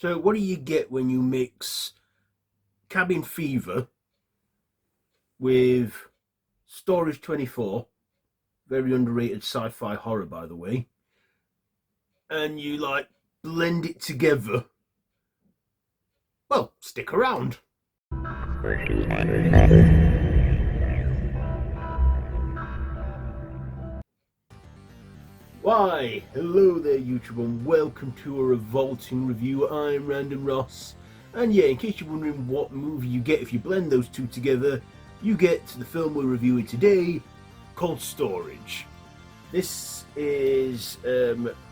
So what do you get when you mix cabin fever with Storage 24, very underrated sci-fi horror, by the way, and you like blend it together? Well, stick around. Why, hello there YouTube and welcome to a Revolting review. I'm Random Ross, and yeah, in case you're wondering what movie you get if you blend those two together, you get the film we're reviewing today, called Storage. This is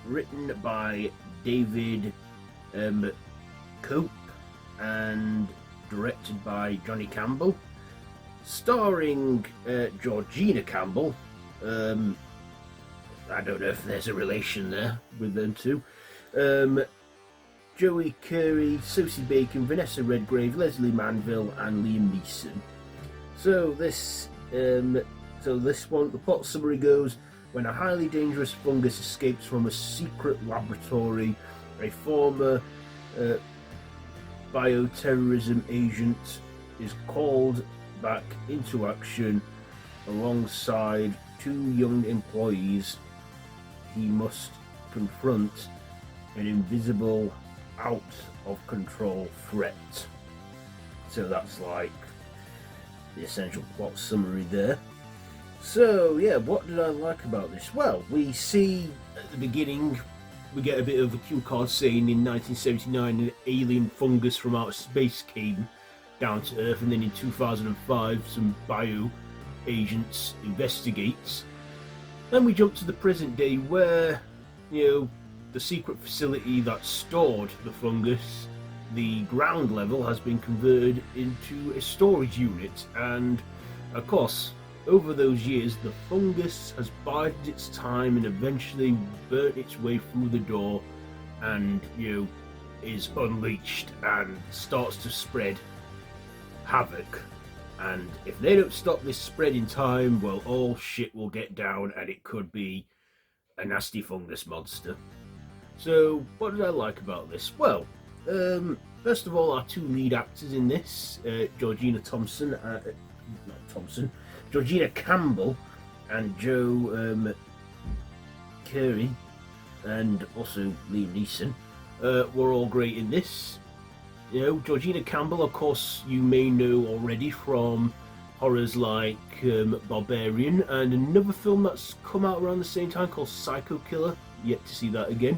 written by David Cope and directed by Johnny Campbell, starring Georgina Campbell. I don't know if there's a relation there with them two. Joey Keery, Sosie Bacon, Venessa Redgrave, Leslie Manville, and Liam Neeson. So this one, the plot summary goes: when a highly dangerous fungus escapes from a secret laboratory, a former bioterrorism agent is called back into action alongside two young employees. He must confront an invisible, out of control threat. So that's like the essential plot summary there. So yeah, what did I like about this? Well, we see at the beginning, we get a bit of a cue card saying in 1979 an alien fungus from outer space came down to Earth, and then in 2005 some bio agents investigates. Then we jump to the present day where, the secret facility that stored the fungus, the ground level has been converted into a storage unit, and of course over those years the fungus has bided its time and eventually burnt its way through the door and is unleashed and starts to spread havoc. And if they don't stop this spread in time, well, all shit will get down and it could be a nasty fungus monster. So, what did I like about this? Well, first of all, our two lead actors in this, Georgina Campbell and Joe Keery, and also Liam Neeson, were all great in this. Georgina Campbell, of course, you may know already from horrors like Barbarian, and another film that's come out around the same time called Psycho Killer. Yet to see that again.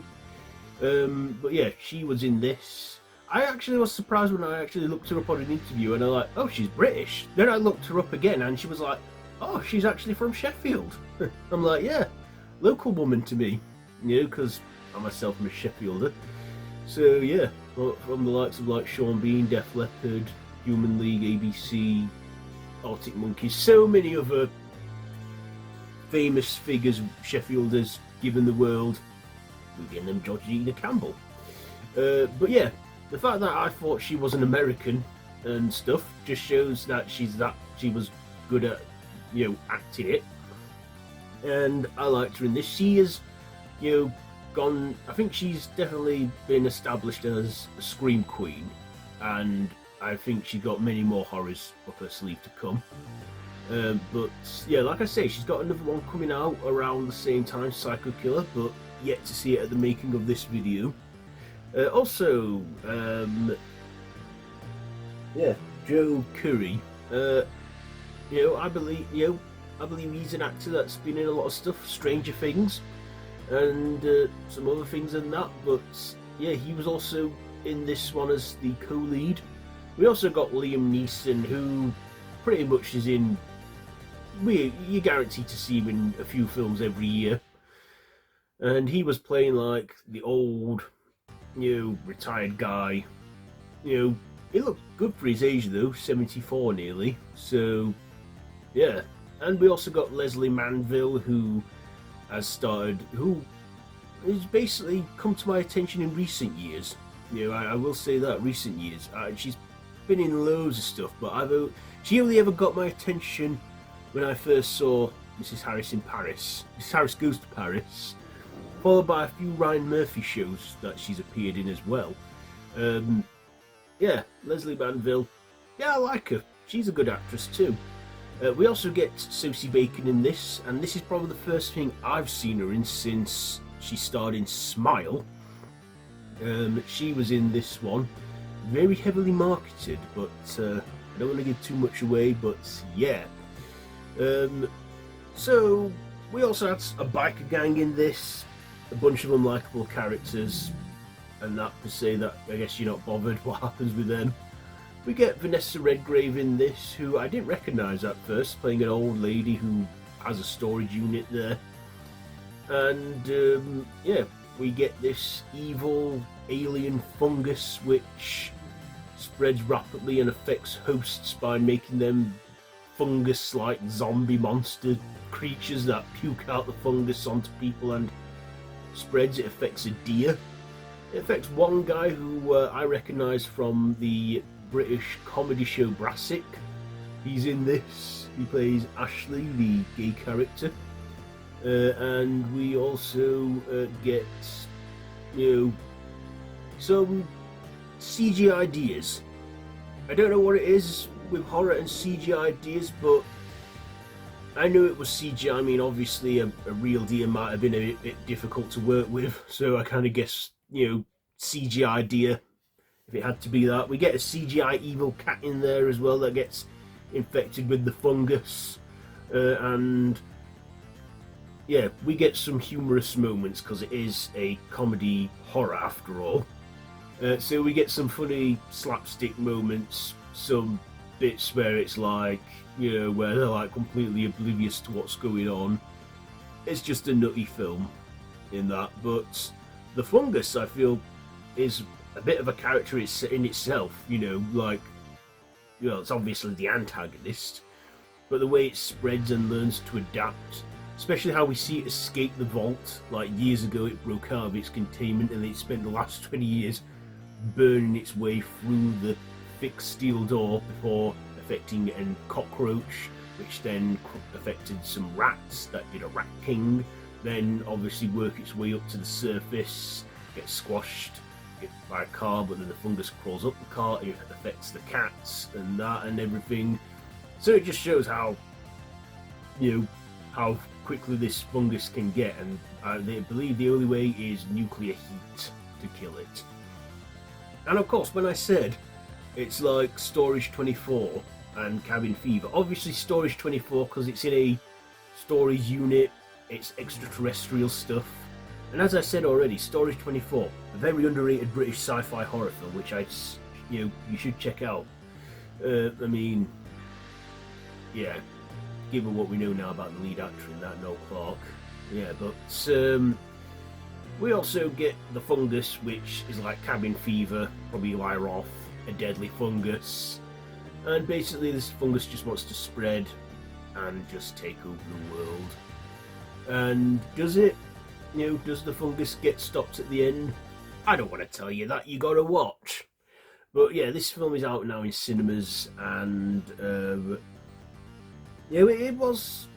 But yeah, she was in this. I actually was surprised when I actually looked her up on an interview, and I'm like, oh, she's British. Then I looked her up again, and she was like, oh, she's actually from Sheffield. I'm like, yeah, local woman to me, because I myself am a Sheffielder. So yeah, from the likes of like Sean Bean, Def Leppard, Human League, ABC, Arctic Monkeys, so many other famous figures, Sheffielders given the world, we're getting them Georgina Campbell. But yeah, the fact that I thought she was an American and stuff just shows that she was good at acting it, and I liked her in this. She is gone. I think she's definitely been established as a scream queen, and I think she's got many more horrors up her sleeve to come. But yeah, like I say, she's got another one coming out around the same time, Psycho Killer, but yet to see it at the making of this video. Also, Joe Keery. I believe he's an actor that's been in a lot of stuff, Stranger Things, and some other things than that. But yeah, he was also in this one as the co-lead. We also got Liam Neeson, who pretty much is in. You're guaranteed to see him in a few films every year, and he was playing like the old, retired guy. He looked good for his age though, 74 nearly. So yeah, and we also got Leslie Manville, who has basically come to my attention in recent years. I will say that, recent years. She's been in loads of stuff, but she only ever got my attention when I first saw Mrs. Harris in Paris. Mrs. Harris Goes to Paris, followed by a few Ryan Murphy shows that she's appeared in as well. Yeah, Leslie Manville. Yeah, I like her. She's a good actress too. We also get Sosie Bacon in this, and this is probably the first thing I've seen her in since she starred in Smile. She was in this one, very heavily marketed, but I don't want to give too much away, but yeah. So, we also had a biker gang in this, a bunch of unlikable characters, and that to say that I guess you're not bothered what happens with them. We get Venessa Redgrave in this, who I didn't recognise at first, playing an old lady who has a storage unit there. And yeah, we get this evil alien fungus which spreads rapidly and affects hosts by making them fungus-like zombie monster creatures that puke out the fungus onto people and spreads. It affects a deer. It affects one guy who I recognise from the British comedy show Brassic. He's in this. He plays Ashley, the gay character. And we also get, some CGI ideas. I don't know what it is with horror and CGI ideas, but I knew it was CGI. I mean, obviously a real deer might have been a bit difficult to work with, so I kind of guess, CGI idea, if it had to be that. We get a CGI evil cat in there as well that gets infected with the fungus, and yeah, we get some humorous moments because it is a comedy horror after all. So we get some funny slapstick moments, some bits where it's like, where they're like completely oblivious to what's going on. It's just a nutty film in that, but the fungus, I feel, is a bit of a character in itself, it's obviously the antagonist, but the way it spreads and learns to adapt, especially how we see it escape the vault. Like years ago it broke out of its containment and it spent the last 20 years burning its way through the thick steel door before affecting a cockroach, which then affected some rats that did a rat king, then obviously work its way up to the surface, get squashed by a car, but then the fungus crawls up the car, it affects the cats and that and everything. So it just shows how, how quickly this fungus can get, and they believe the only way is nuclear heat to kill it. And of course, when I said it's like Storage 24 and Cabin Fever, obviously Storage 24 because it's in a storage unit, it's extraterrestrial stuff. And as I said already, Storage 24, a very underrated British sci-fi horror film, which you should check out. I mean, yeah, given what we know now about the lead actor in that, Noel Clarke. Yeah, but we also get the fungus, which is like cabin fever, probably wear off, a deadly fungus. And basically this fungus just wants to spread and just take over the world. And does it? Does the fungus get stopped at the end? I don't want to tell you that, you gotta watch. But yeah, this film is out now in cinemas, and it was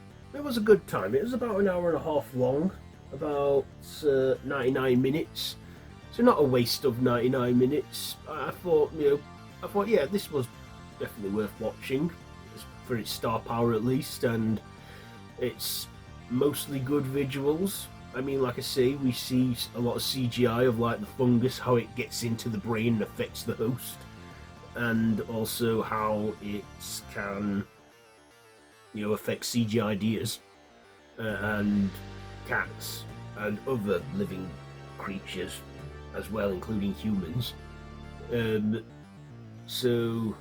a good time. It was about an hour and a half long, about 99 minutes. So not a waste of 99 minutes. I thought, yeah, this was definitely worth watching, for its star power at least, and it's mostly good visuals. I mean, like I say, we see a lot of CGI of like the fungus, how it gets into the brain and affects the host, and also how it can, affect CGI ideas and cats and other living creatures as well, including humans. So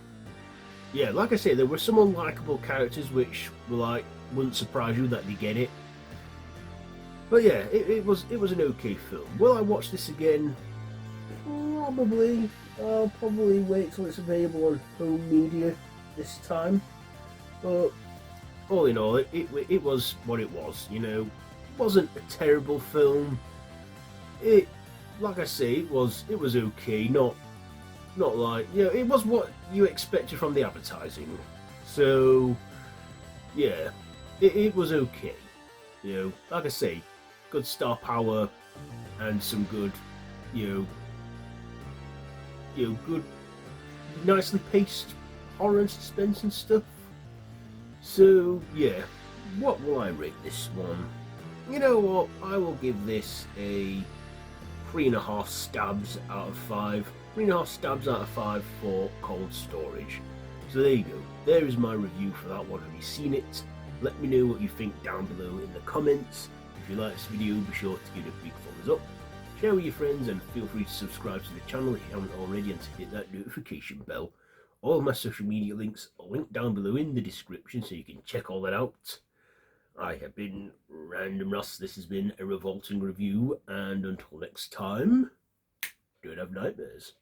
yeah, like I say, there were some unlikable characters which were like, wouldn't surprise you that they get it. But yeah, it was an okay film. Will I watch this again? Probably. I'll probably wait till it's available on home media this time. But all in all, it was what it was. It wasn't a terrible film. It, like I say, it was okay. Not like, it was what you expected from the advertising. So yeah, it was okay. Like I say, good star power and some good, good, nicely paced horror and suspense and stuff. So yeah, what will I rate this one? You know what? I will give this a 3.5 stabs out of 5. 3.5 stabs out of 5 for Cold Storage. So there you go. There is my review for that one. Have you seen it? Let me know what you think down below in the comments. If you like this video, be sure to give it a big thumbs up. Share with your friends and feel free to subscribe to the channel if you haven't already and to hit that notification bell. All of my social media links are linked down below in the description so you can check all that out. I have been Random Ross. This has been a Revolting review, and until next time, don't have nightmares.